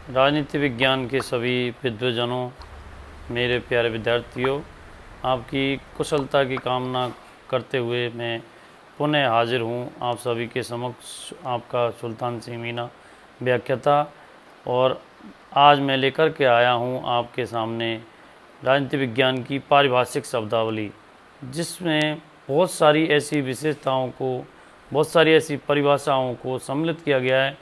राजनीति विज्ञान के सभी विद्वजनों, मेरे प्यारे विद्यार्थियों, आपकी कुशलता की कामना करते हुए मैं पुनः हाजिर हूँ आप सभी के समक्ष। आपका सुल्तान सिंह मीना व्याख्याता, और आज मैं लेकर के आया हूँ आपके सामने राजनीति विज्ञान की पारिभाषिक शब्दावली, जिसमें बहुत सारी ऐसी विशेषताओं को, बहुत सारी ऐसी परिभाषाओं को सम्मिलित किया गया है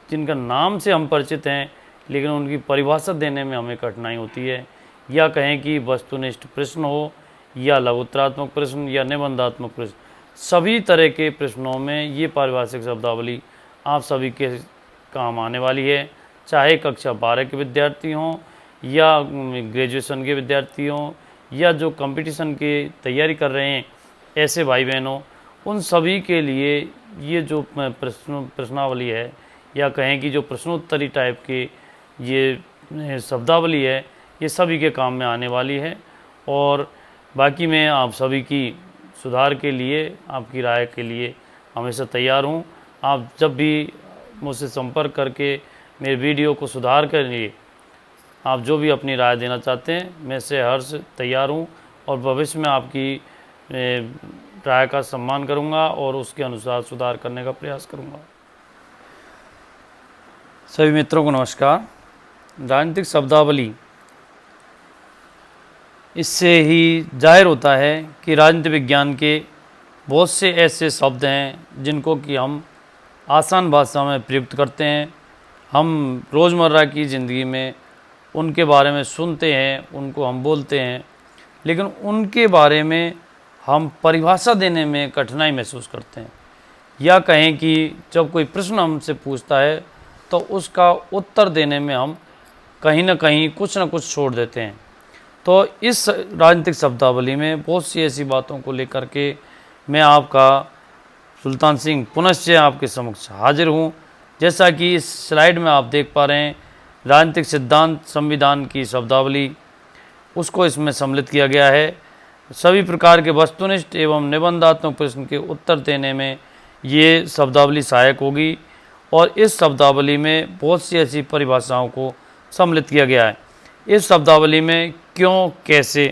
जिनका नाम से हम परिचित हैं, लेकिन उनकी परिभाषा देने में हमें कठिनाई होती है। या कहें कि वस्तुनिष्ठ प्रश्न हो, या लघुत्तरात्मक प्रश्न, या निबंधात्मक प्रश्न, सभी तरह के प्रश्नों में ये पारिभाषिक शब्दावली आप सभी के काम आने वाली है। चाहे कक्षा 12 के विद्यार्थी हों, या ग्रेजुएशन के विद्यार्थी हों, या जो कंपटीशन की तैयारी कर रहे हैं ऐसे भाई बहनों, उन सभी के लिए ये जो प्रश्नावली है, या कहें कि जो प्रश्नोत्तरी टाइप के ये शब्दावली है, ये सभी के काम में आने वाली है। और बाकी मैं आप सभी की सुधार के लिए, आपकी राय के लिए हमेशा तैयार हूँ। आप जब भी मुझसे संपर्क करके मेरे वीडियो को सुधार के लिए आप जो भी अपनी राय देना चाहते हैं, मैं से हर्ष तैयार हूँ, और भविष्य में आपकी राय का सम्मान करूँगा और उसके अनुसार सुधार करने का प्रयास करूँगा। सभी मित्रों को नमस्कार। राजनीतिक शब्दावली, इससे ही जाहिर होता है कि राजनीति विज्ञान के बहुत से ऐसे शब्द हैं जिनको कि हम आसान भाषा में प्रयुक्त करते हैं। हम रोज़मर्रा की ज़िंदगी में उनके बारे में सुनते हैं, उनको हम बोलते हैं, लेकिन उनके बारे में हम परिभाषा देने में कठिनाई महसूस करते हैं। या कहें कि जब कोई प्रश्न हमसे पूछता है तो उसका उत्तर देने में हम कहीं ना कहीं कुछ ना कुछ छोड़ देते हैं। तो इस राजनीतिक शब्दावली में बहुत सी ऐसी बातों को लेकर के मैं आपका सुल्तान सिंह पुनश्च आपके समक्ष हाजिर हूँ। जैसा कि इस स्लाइड में आप देख पा रहे हैं, राजनीतिक सिद्धांत संविधान की शब्दावली, उसको इसमें सम्मिलित किया गया है। सभी प्रकार के वस्तुनिष्ठ एवं निबंधात्मक प्रश्न के उत्तर देने में ये शब्दावली सहायक होगी। और इस शब्दावली में बहुत सी ऐसी परिभाषाओं को सम्मिलित किया गया है। इस शब्दावली में क्यों, कैसे,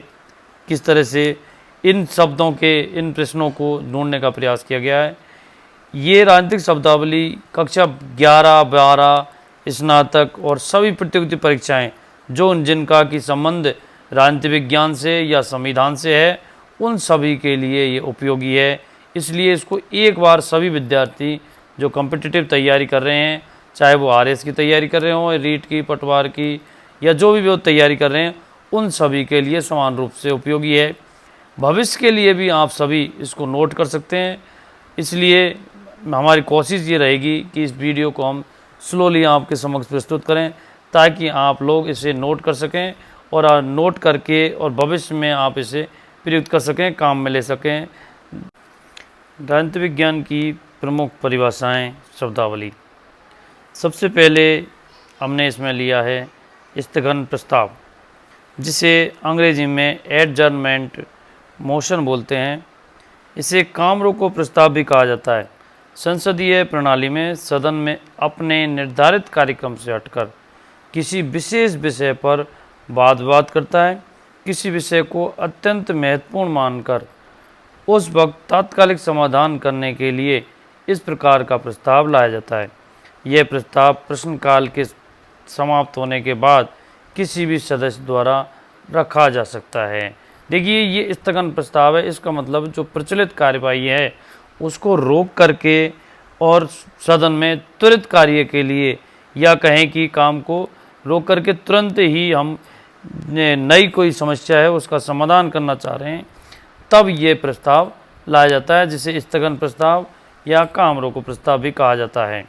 किस तरह से इन शब्दों के, इन प्रश्नों को ढूंढने का प्रयास किया गया है। ये राजनीतिक शब्दावली कक्षा 11, 12, स्नातक और सभी प्रतियोगिता परीक्षाएं जिनका कि संबंध राजनीति विज्ञान से या संविधान से है, उन सभी के लिए ये उपयोगी है। इसलिए इसको एक बार सभी विद्यार्थी जो कॉम्पिटिटिव तैयारी कर रहे हैं, चाहे वो आरएस की तैयारी कर रहे हों, रीट की, पटवार की, या जो भी वो तैयारी कर रहे हैं, उन सभी के लिए समान रूप से उपयोगी है। भविष्य के लिए भी आप सभी इसको नोट कर सकते हैं। इसलिए हमारी कोशिश ये रहेगी कि इस वीडियो को हम स्लोली आपके समक्ष प्रस्तुत करें, ताकि आप लोग इसे नोट कर सकें और नोट करके और भविष्य में आप इसे प्रयुक्त कर सकें, काम में ले सकें। राजनीति विज्ञान की प्रमुख परिभाषाएं शब्दावली। सबसे पहले हमने इसमें लिया है स्थगन प्रस्ताव, जिसे अंग्रेजी में एडजर्नमेंट मोशन बोलते हैं। इसे काम रोको प्रस्ताव भी कहा जाता है। संसदीय प्रणाली में सदन में अपने निर्धारित कार्यक्रम से हटकर किसी विशेष विषय पर वाद विवाद करता है। किसी विषय को अत्यंत महत्वपूर्ण मानकर उस वक्त तात्कालिक समाधान करने के लिए इस प्रकार का प्रस्ताव लाया जाता है। यह प्रस्ताव प्रश्नकाल के समाप्त होने के बाद किसी भी सदस्य द्वारा रखा जा सकता है। देखिए, ये स्थगन प्रस्ताव है। इसका मतलब जो प्रचलित कार्यवाही है उसको रोक करके और सदन में त्वरित कार्य के लिए, या कहें कि काम को रोक करके तुरंत ही हम नई कोई समस्या है उसका समाधान करना चाह रहे हैं, तब ये प्रस्ताव लाया जाता है, जिसे स्थगन प्रस्ताव या काम रोको प्रस्ताव भी कहा जाता है।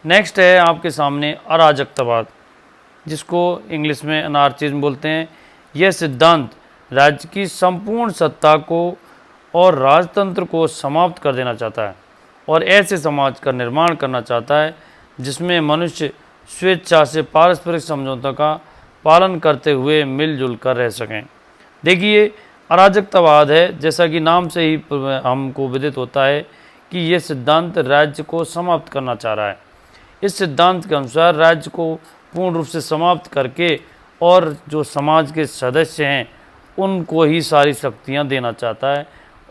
नेक्स्ट है आपके सामने अराजकतावाद, जिसको इंग्लिश में अनार्चिज्म बोलते हैं। यह सिद्धांत राज्य की संपूर्ण सत्ता को और राजतंत्र को समाप्त कर देना चाहता है और ऐसे समाज का निर्माण करना चाहता है जिसमें मनुष्य स्वेच्छा से पारस्परिक समझौतों का पालन करते हुए मिलजुल कर रह सकें। देखिए, अराजकतावाद है, जैसा कि नाम से ही हमको विदित होता है कि ये सिद्धांत राज्य को समाप्त करना चाह रहा है। इस सिद्धांत के अनुसार राज्य को पूर्ण रूप से समाप्त करके और जो समाज के सदस्य हैं उनको ही सारी शक्तियां देना चाहता है।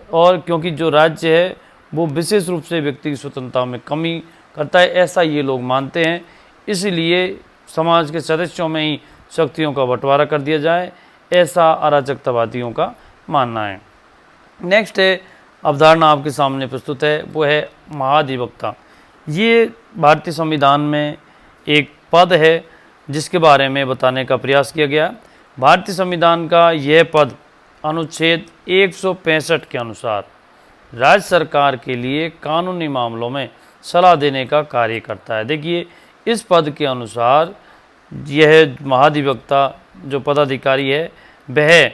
और क्योंकि जो राज्य है वो विशेष रूप से व्यक्ति की स्वतंत्रता में कमी करता है, ऐसा ये लोग मानते हैं। इसलिए समाज के सदस्यों में ही शक्तियों का बंटवारा कर दिया जाए, ऐसा अराजकतावादियों का मानना है। नेक्स्ट है अवधारणा आपके सामने प्रस्तुत है, वो है महाधिवक्ता। ये भारतीय संविधान में एक पद है जिसके बारे में बताने का प्रयास किया गया। भारतीय संविधान का यह पद अनुच्छेद 165 के अनुसार राज्य सरकार के लिए कानूनी मामलों में सलाह देने का कार्य करता है। देखिए, इस पद के अनुसार यह महाधिवक्ता जो पदाधिकारी है वह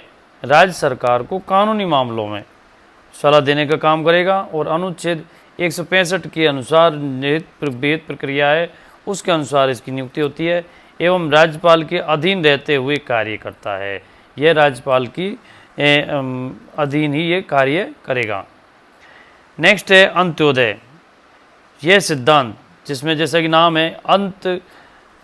राज्य सरकार को कानूनी मामलों में सलाह देने का काम करेगा और अनुच्छेद 165 के अनुसार निहित प्रक्रिया है उसके अनुसार इसकी नियुक्ति होती है एवं राज्यपाल के अधीन रहते हुए कार्य करता है। यह राज्यपाल की अधीन ही ये कार्य करेगा। नेक्स्ट है अंत्योदय। यह सिद्धांत जिसमें जैसा कि नाम है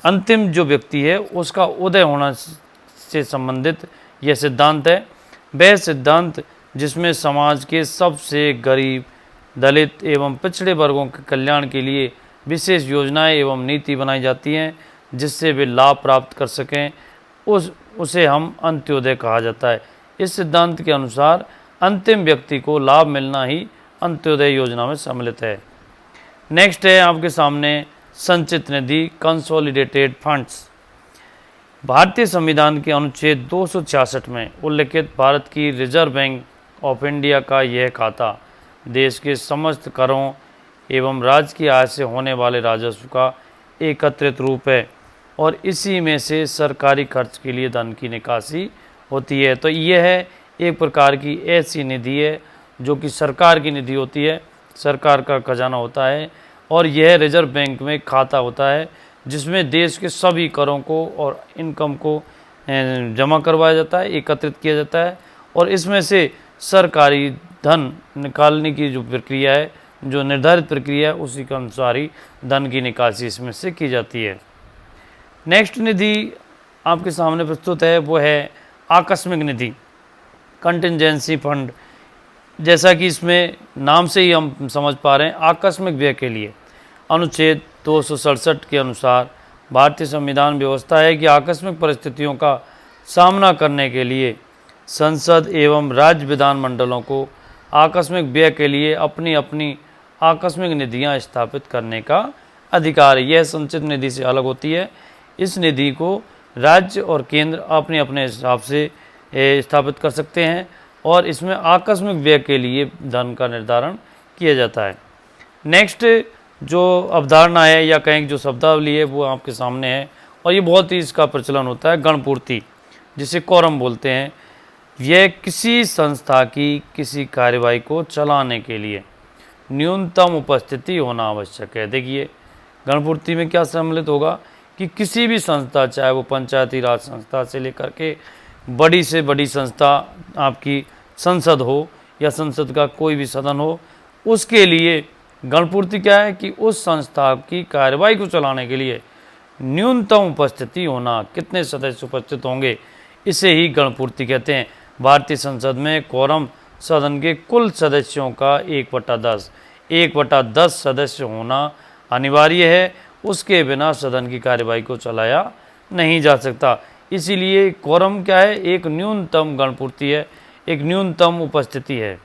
अंतिम जो व्यक्ति है उसका उदय होना से संबंधित यह सिद्धांत है। वह सिद्धांत जिसमें समाज के सबसे गरीब, दलित एवं पिछड़े वर्गों के कल्याण के लिए विशेष योजनाएं एवं नीति बनाई जाती हैं जिससे वे लाभ प्राप्त कर सकें, उसे हम अंत्योदय कहा जाता है। इस सिद्धांत के अनुसार अंतिम व्यक्ति को लाभ मिलना ही अंत्योदय योजना में सम्मिलित है। नेक्स्ट है आपके सामने संचित निधि, कंसोलिडेटेड फंड्स। भारतीय संविधान के अनुच्छेद 266 में उल्लिखित भारत की रिजर्व बैंक ऑफ इंडिया का यह खाता देश के समस्त करों एवं राज्य की आय से होने वाले राजस्व का एकत्रित रूप है और इसी में से सरकारी खर्च के लिए धन की निकासी होती है। तो यह है एक प्रकार की ऐसी निधि है जो कि सरकार की निधि होती है, सरकार का खजाना होता है और यह रिजर्व बैंक में खाता होता है जिसमें देश के सभी करों को और इनकम को जमा करवाया जाता है, एकत्रित किया जाता है और इसमें से सरकारी धन निकालने की जो प्रक्रिया है, जो निर्धारित प्रक्रिया है, उसी के अनुसार ही धन की निकासी इसमें से की जाती है। नेक्स्ट निधि आपके सामने प्रस्तुत है वो है आकस्मिक निधि, कंटिंजेंसी फंड। जैसा कि इसमें नाम से ही हम समझ पा रहे हैं, आकस्मिक व्यय के लिए अनुच्छेद 267 के अनुसार भारतीय संविधान व्यवस्था है कि आकस्मिक परिस्थितियों का सामना करने के लिए संसद एवं राज्य विधानमंडलों को आकस्मिक व्यय के लिए अपनी अपनी आकस्मिक निधियां स्थापित करने का अधिकार है। यह संचित निधि से अलग होती है। इस निधि को राज्य और केंद्र अपने अपने हिसाब से स्थापित कर सकते हैं और इसमें आकस्मिक व्यय के लिए धन का निर्धारण किया जाता है। नेक्स्ट जो अवधारणा है या कहें जो शब्दावली है वो आपके सामने है और ये बहुत ही इसका प्रचलन होता है, गणपूर्ति जिसे कोरम बोलते हैं। यह किसी संस्था की किसी कार्यवाही को चलाने के लिए न्यूनतम उपस्थिति होना आवश्यक है। देखिए, गणपूर्ति में क्या सम्मिलित होगा कि किसी भी संस्था, चाहे वो पंचायती राज संस्था से लेकर के बड़ी से बड़ी संस्था आपकी संसद हो या संसद का कोई भी सदन हो, उसके लिए गणपूर्ति क्या है कि उस संस्था की कार्यवाही को चलाने के लिए न्यूनतम उपस्थिति होना, कितने सदस्य उपस्थित होंगे, इसे ही गणपूर्ति कहते हैं। भारतीय संसद में कोरम सदन के कुल सदस्यों का 1/10 सदस्य होना अनिवार्य है, उसके बिना सदन की कार्यवाही को चलाया नहीं जा सकता। इसीलिए कोरम क्या है, एक न्यूनतम गणपूर्ति है, एक न्यूनतम उपस्थिति है।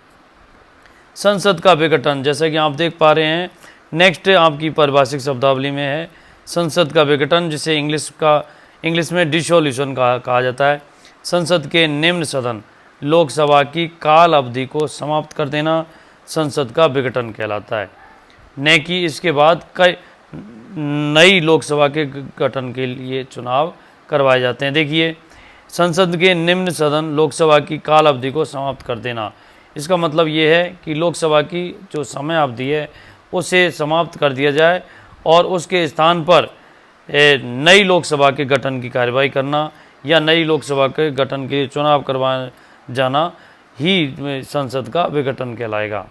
संसद का विघटन, जैसा कि आप देख पा रहे हैं, नेक्स्ट आपकी पारिभाषिक शब्दावली में है संसद का विघटन, जिसे इंग्लिश में डिसोल्यूशन कहा जाता है। संसद के निम्न सदन लोकसभा की काल अवधि को समाप्त कर देना संसद का विघटन कहलाता है, न कि इसके बाद कई नई लोकसभा के गठन के लिए चुनाव करवाए जाते हैं। देखिए, संसद के निम्न सदन लोकसभा की काल अवधि को समाप्त कर देना, इसका मतलब ये है कि लोकसभा की जो समय अवधि है उसे समाप्त कर दिया जाए और उसके स्थान पर नई लोकसभा के गठन की कार्यवाही करना या नई लोकसभा के गठन के चुनाव करवाया जाना ही संसद का विघटन कहलाएगा।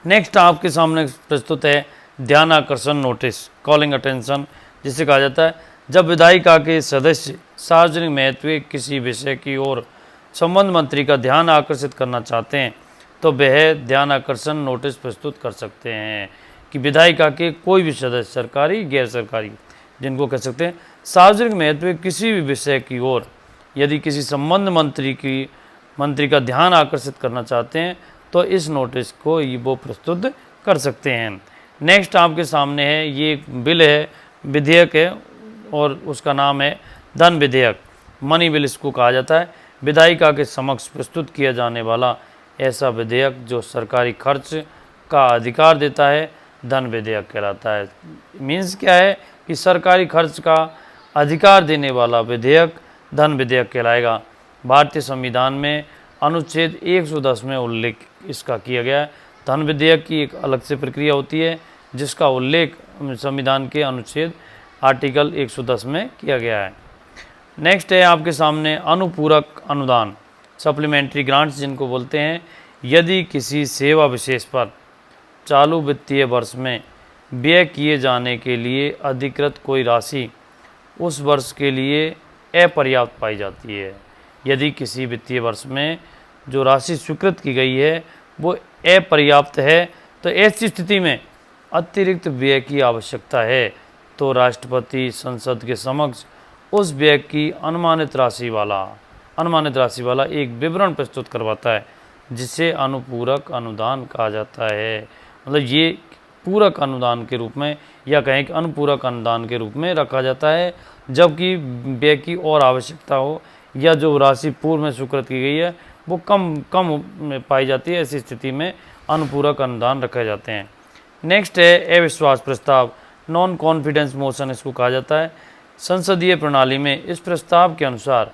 नेक्स्ट आपके सामने प्रस्तुत है ध्यान आकर्षण नोटिस, कॉलिंग अटेंशन जिसे कहा जाता है। जब विधायिका के सदस्य सार्वजनिक महत्व के किसी विषय की ओर संबंध मंत्री का ध्यान आकर्षित करना चाहते हैं तो वह ध्यान आकर्षण नोटिस प्रस्तुत कर सकते हैं कि विधायिका के कोई भी सदस्य, सरकारी गैर सरकारी, जिनको कह सकते हैं सार्वजनिक महत्व के किसी भी विषय की ओर यदि किसी संबंध मंत्री का ध्यान आकर्षित करना चाहते हैं तो इस नोटिस को वो प्रस्तुत कर सकते हैं। नेक्स्ट आपके सामने है, ये एक बिल है, विधेयक है और उसका नाम है धन विधेयक, मनी बिल इसको कहा जाता है। विधायिका के समक्ष प्रस्तुत किया जाने वाला ऐसा विधेयक जो सरकारी खर्च का अधिकार देता है धन विधेयक कहलाता है। मीन्स क्या है कि सरकारी खर्च का अधिकार देने वाला विधेयक धन विधेयक कहलाएगा। भारतीय संविधान में अनुच्छेद 110 में उल्लेख इसका किया गया है। धन विधेयक की एक अलग से प्रक्रिया होती है जिसका उल्लेख संविधान के अनुच्छेद आर्टिकल 110 में किया गया है। नेक्स्ट है आपके सामने अनुपूरक अनुदान, सप्लीमेंट्री ग्रांट्स जिनको बोलते हैं। यदि किसी सेवा विशेष पर चालू वित्तीय वर्ष में व्यय किए जाने के लिए अधिकृत कोई राशि उस वर्ष के लिए अपर्याप्त पाई जाती है, यदि किसी वित्तीय वर्ष में जो राशि स्वीकृत की गई है वो अपर्याप्त है तो ऐसी स्थिति में अतिरिक्त व्यय की आवश्यकता है तो राष्ट्रपति संसद के समक्ष उस व्यय की अनुमानित राशि वाला एक विवरण प्रस्तुत करवाता है जिसे अनुपूरक अनुदान कहा जाता है। मतलब ये पूरक अनुदान के रूप में या कहें कि अनुपूरक अनुदान के रूप में रखा जाता है जबकि व्यय की और आवश्यकता हो या जो राशि पूर्व में स्वीकृत की गई है वो कम में पाई जाती है, ऐसी स्थिति में अनुपूरक अनुदान रखे जाते हैं। नेक्स्ट है अविश्वास प्रस्ताव, नॉन कॉन्फिडेंस मोशन इसको कहा जाता है। संसदीय प्रणाली में इस प्रस्ताव के अनुसार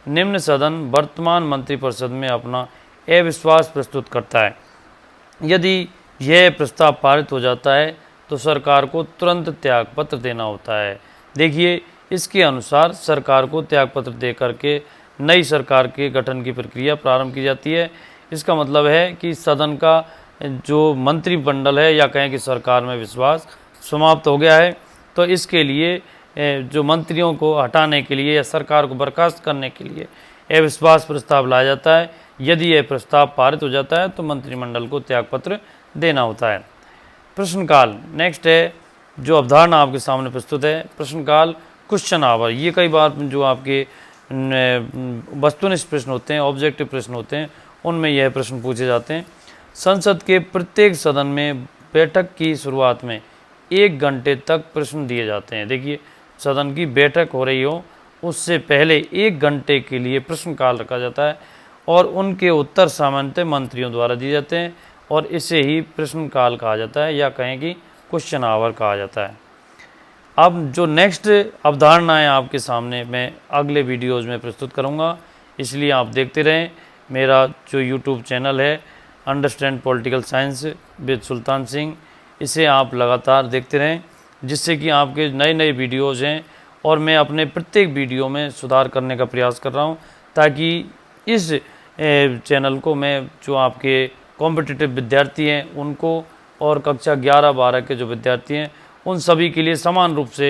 निम्न सदन वर्तमान मंत्रिपरिषद में अपना अविश्वास प्रस्तुत करता है। यदि यह प्रस्ताव पारित हो जाता है तो सरकार को तुरंत त्यागपत्र देना होता है। देखिए इसके अनुसार सरकार को त्यागपत्र दे करके नई सरकार के गठन की प्रक्रिया प्रारंभ की जाती है। इसका मतलब है कि सदन का जो मंत्रिमंडल है या कहें कि सरकार में विश्वास समाप्त हो गया है तो इसके लिए जो मंत्रियों को हटाने के लिए या सरकार को बर्खास्त करने के लिए अविश्वास प्रस्ताव लाया जाता है। यदि यह प्रस्ताव पारित हो जाता है तो मंत्रिमंडल को त्यागपत्र देना होता है। प्रश्नकाल, नेक्स्ट है जो अवधारणा आपके सामने प्रस्तुत है प्रश्नकाल, क्वेश्चन आवर। ये कई बार जो आपके वस्तुनिष्ठ प्रश्न होते हैं, ऑब्जेक्टिव प्रश्न होते हैं, उनमें यह प्रश्न पूछे जाते हैं। संसद के प्रत्येक सदन में बैठक की शुरुआत में 1 घंटे तक प्रश्न दिए जाते हैं। देखिए सदन की बैठक हो रही हो उससे पहले 1 घंटे के लिए प्रश्नकाल रखा जाता है और उनके उत्तर सामान्यतः मंत्रियों द्वारा दिए जाते हैं और इसे ही प्रश्नकाल कहा जाता है या कहें कि क्वेश्चन आवर कहा जाता है। अब जो नेक्स्ट अवधारणाएं आपके सामने मैं अगले वीडियोज़ में प्रस्तुत करूंगा, इसलिए आप देखते रहें। मेरा जो यूट्यूब चैनल है understand political science with Sultan Singh, इसे आप लगातार देखते रहें जिससे कि आपके नए वीडियोज़ हैं और मैं अपने प्रत्येक वीडियो में सुधार करने का प्रयास कर रहा हूं ताकि इस चैनल को मैं जो आपके कॉम्पिटिटिव विद्यार्थी हैं उनको और कक्षा 11-12 के जो विद्यार्थी हैं उन सभी के लिए समान रूप से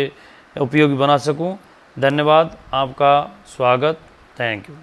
उपयोगी बना सकूं। धन्यवाद, आपका स्वागत, थैंक यू।